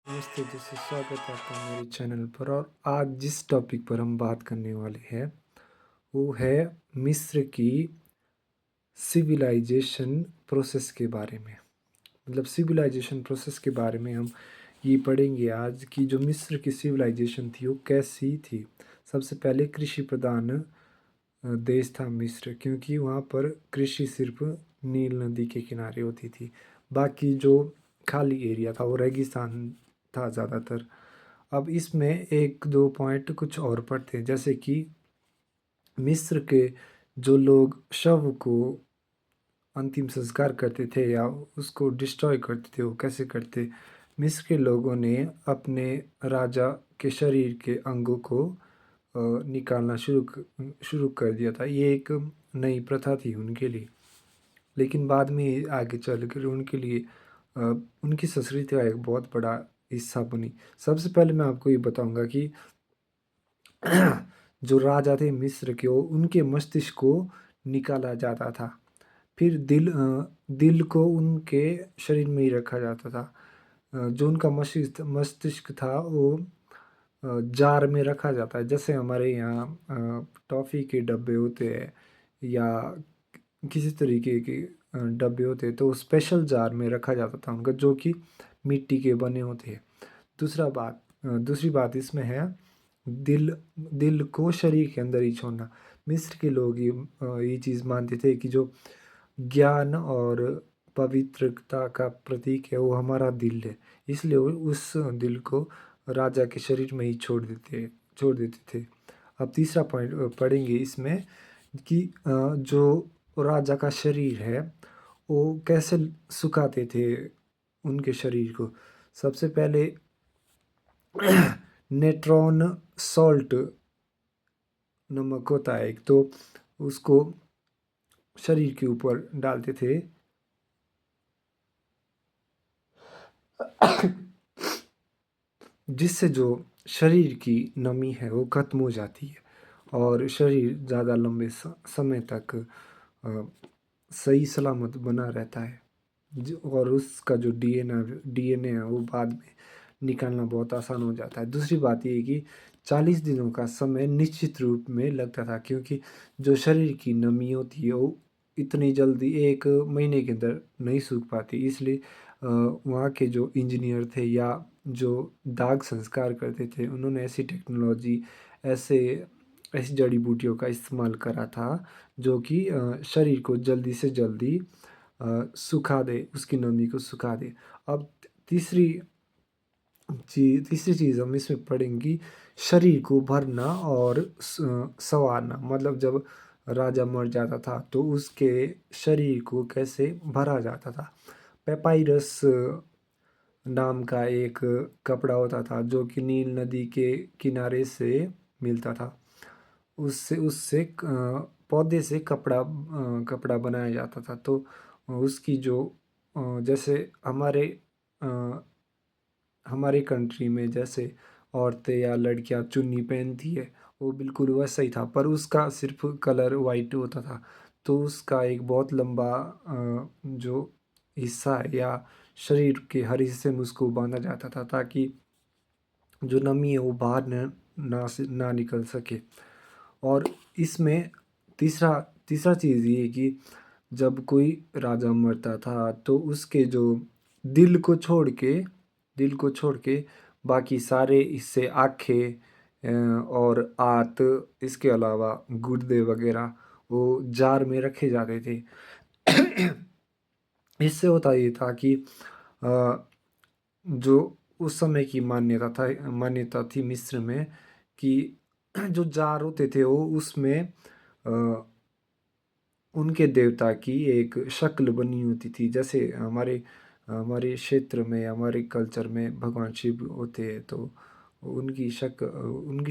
नमस्ते दोस्तों, स्वागत है आपका मेरे चैनल पर। और आज जिस टॉपिक पर हम बात करने वाले हैं वो है मिस्र की सिविलाइजेशन प्रोसेस के बारे में। मतलब सिविलाइजेशन प्रोसेस के बारे में हम ये पढ़ेंगे आज कि जो मिस्र की सिविलाइजेशन थी वो कैसी थी। सबसे पहले कृषि प्रधान देश था मिस्र, क्योंकि वहाँ पर कृषि सिर्फ नील नदी के किनारे होती थी। बाकी जो खाली एरिया था वो रेगिस्तान था ज़्यादातर। अब इसमें एक दो पॉइंट कुछ और पर थे, जैसे कि मिस्र के जो लोग शव को अंतिम संस्कार करते थे या उसको डिस्ट्रॉय करते थे, वो कैसे करते। मिस्र के लोगों ने अपने राजा के शरीर के अंगों को निकालना शुरू कर दिया था। ये एक नई प्रथा थी उनके लिए, लेकिन बाद में आगे चलकर उनके लिए अ, उनकी संस्कृति का एक बहुत बड़ा हिस्सा बनी। सबसे पहले मैं आपको ये बताऊंगा कि जो राजा थे मिस्र के, वो उनके मस्तिष्क को निकाला जाता था। फिर दिल को उनके शरीर में ही रखा जाता था। जो उनका मस्तिष्क था वो जार में रखा जाता है, जैसे हमारे यहाँ टॉफ़ी के डब्बे होते हैं या किसी तरीके के डब्बे होते हैं, तो स्पेशल जार में रखा जाता था उनका, जो कि मिट्टी के बने होते हैं। दूसरी बात इसमें है दिल दिल को शरीर के अंदर ही छोड़ना। मिस्र के लोग ये चीज़ मानते थे कि जो ज्ञान और पवित्रता का प्रतीक है वो हमारा दिल है। इसलिए वो उस दिल को राजा के शरीर में ही छोड़ देते थे। अब तीसरा पॉइंट पढ़ेंगे इसमें कि जो राजा का शरीर है वो कैसे सुखाते थे उनके शरीर को। सबसे पहले नेट्रॉन सॉल्ट नमक होता है एक, तो उसको शरीर के ऊपर डालते थे जिससे जो शरीर की नमी है वो खत्म हो जाती है और शरीर ज़्यादा लंबे समय तक अ, सही सलामत बना रहता है। और उसका जो डीएनए है वो बाद में निकालना बहुत आसान हो जाता है। दूसरी बात ये है कि 40 दिनों का समय निश्चित रूप में लगता था, क्योंकि जो शरीर की नमी होती है वो इतनी जल्दी 1 महीने के अंदर नहीं सूख पाती। इसलिए वहाँ के जो इंजीनियर थे या जो दाग संस्कार करते थे, उन्होंने ऐसी टेक्नोलॉजी, ऐसे ऐसी जड़ी बूटियों का इस्तेमाल करा था जो कि शरीर को जल्दी से जल्दी सुखा दे, उसकी नमी को सुखा दे। अब तीसरी चीज़ हम इसमें पढ़ेंगी, शरीर को भरना और संवारना। मतलब जब राजा मर जाता था तो उसके शरीर को कैसे भरा जाता था। पेपाइरस नाम का एक कपड़ा होता था जो कि नील नदी के किनारे से मिलता था। उससे उससे पौधे से कपड़ा बनाया जाता था। तो उसकी जो जैसे हमारे कंट्री में जैसे औरतें या लड़कियां चुन्नी पहनती है, वो बिल्कुल वैसा ही था, पर उसका सिर्फ कलर वाइट होता था। तो उसका एक बहुत लंबा जो हिस्सा है या शरीर के हर हिस्से में उसको बांधा जाता था, ताकि जो नमी है वो बाहर ना निकल सके। और इसमें तीसरा तीसरा चीज़ ये है कि जब कोई राजा मरता था तो उसके जो दिल को छोड़ के दिल को छोड़ के बाकी सारे हिस्से, आँखें और आंत, इसके अलावा गुर्दे वगैरह वो जार में रखे जाते थे। इससे होता ये था कि अ, जो उस समय की मान्यता थी मिस्र में कि जो जार होते थे वो उसमें अ, उनके देवता की एक शक्ल बनी होती थी। जैसे हमारे हमारे क्षेत्र में, हमारे कल्चर में भगवान शिव होते हैं, तो उनकी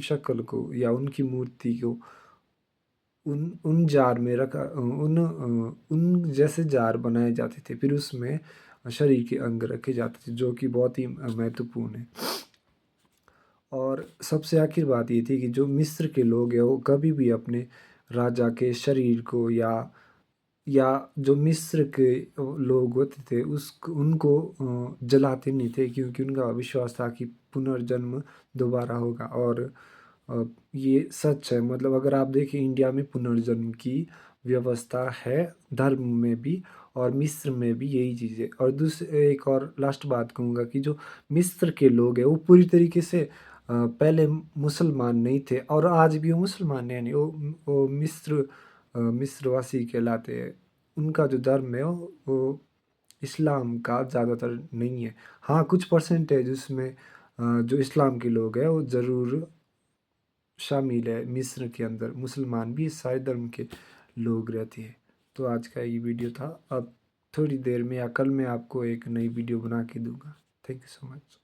शक्ल को या उनकी मूर्ति को उन उन जार में उन जैसे जार बनाए जाते थे। फिर उसमें शरीर के अंग रखे जाते थे, जो कि बहुत ही महत्वपूर्ण है। और सबसे आखिर बात ये थी कि जो मिस्र के लोग हैं वो कभी भी अपने राजा के शरीर को या या जो मिस्र के लोग होते थे उनको जलाते नहीं थे, क्योंकि उनका विश्वास था कि पुनर्जन्म दोबारा होगा। और ये सच है, मतलब अगर आप देखें इंडिया में पुनर्जन्म की व्यवस्था है, धर्म में भी और मिस्र में भी यही चीज़ है। और दूसरे एक और लास्ट बात कहूँगा कि जो मिस्र के लोग हैं वो पूरी तरीके से पहले मुसलमान नहीं थे और आज भी वो मुसलमान हैं नहीं, वो मिस्रवासी कहलाते हैं। उनका जो धर्म है वो इस्लाम का ज़्यादातर नहीं है। हाँ, कुछ परसेंट है जिसमें जो इस्लाम के लोग हैं वो ज़रूर शामिल है। मिस्र के अंदर मुसलमान भी ईसाई धर्म के लोग रहते हैं। तो आज का ये वीडियो था। अब थोड़ी देर में या कल मैं आपको एक नई वीडियो बना के दूंगा। Thank you so much.